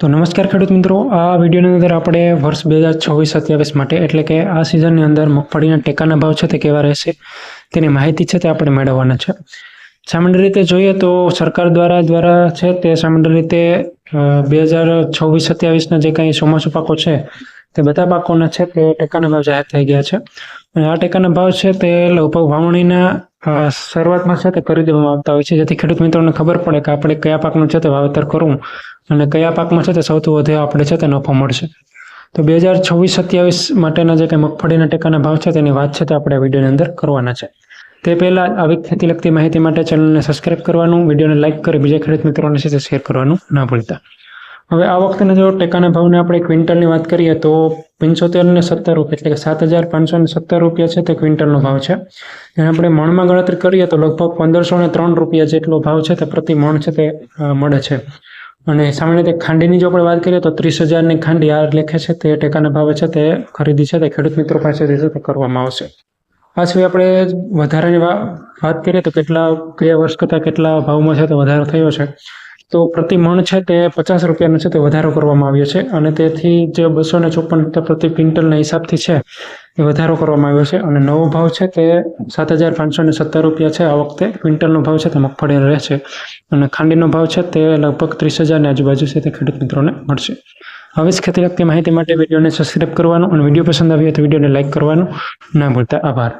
તો નમસ્કાર ખેડૂત મિત્રો, આ વિડીયોની અંદર આપણે વર્ષ 2026-27 માટે એટલે કે આ સિઝનની અંદર મગફળીના ટેકાના ભાવ છે તે કેવા રહેશે તેની માહિતી છે તે આપણે મેળવવાના છે। સામાન્ય રીતે જોઈએ તો સરકાર દ્વારા છે તે સામાન્ય રીતે 2026-27ના જે કંઈ ચોમાસું પાકો છે તે બધા પાકોના છે તે ટેકાના ભાવ જાહેર થઈ ગયા છે અને આ ટેકાના ભાવ છે તે લગભગ વાવણીના શરૂઆતમાં છે તે કરી દેવામાં આવતા હોય છે, જેથી ખેડૂત મિત્રોને ખબર પડે કે આપણે કયા પાકનું છે તે વાવેતર કરવું અને કયા પાકમાં છે તે સૌથી વધુ આપણે છે તે નફો મળશે। તો 2026-27 માટેના જે કંઈ મગફળીના ટેકાના ભાવ છે તેની વાત છે તે આપણે વિડીયોની અંદર કરવાના છે। તે પહેલાં આવી ખેતી લગતી માહિતી માટે ચેનલને સબસ્ક્રાઇબ કરવાનું, વિડીયોને લાઇક કરી બીજા ખેડૂત મિત્રોને સાથે શેર કરવાનું ના ભૂલતા। હવે આ વખતેના જો ટેકાના ભાવને આપણે ક્વિન્ટલની વાત કરીએ તો 75.70 રૂપિયા એટલે કે 7,570 રૂપિયા છે તે ક્વિન્ટલનો ભાવ છે। અને આપણે મણમાં ગણતરી કરીએ તો લગભગ 1,503 રૂપિયા જેટલો ભાવ છે તે પ્રતિ મણ છે તે મળે છે। અને સામાન્ય રીતે ખાંડીની જો આપણે વાત કરીએ તો 30,000ની ખાંડી આ લેખે છે તે ટેકાના ભાવે છે તે ખરીદી છે તે ખેડૂત મિત્રો પાસેથી છે તે કરવામાં આવશે। આ સિવાય આપણે વધારાની વાત કરીએ તો ગયા વર્ષ કરતાં કેટલા ભાવમાં છે તે વધારો થયો છે, તો પ્રતિ મણ છે તે 50 રૂપિયાનો છે તે વધારો કરવામાં આવ્યો છે અને તેથી જે 254 પ્રતિ ક્વિન્ટલના હિસાબથી છે એ વધારો કરવામાં આવ્યો છે અને નવો ભાવ છે તે 7,570 રૂપિયા છે આ વખતે ક્વિન્ટલનો ભાવ છે તે મગફળી રહેશે અને ખાંડીનો ભાવ છે તે લગભગ 30,000ની આજુબાજુ છે તે ખેડૂત મિત્રોને મળશે। હવે જ ખેતી લગતી માહિતી માટે વિડીયોને સબસ્ક્રાઇબ કરવાનું અને વિડીયો પસંદ આવ્યો તો વિડીયોને લાઇક કરવાનું ના ભૂલતા। આભાર।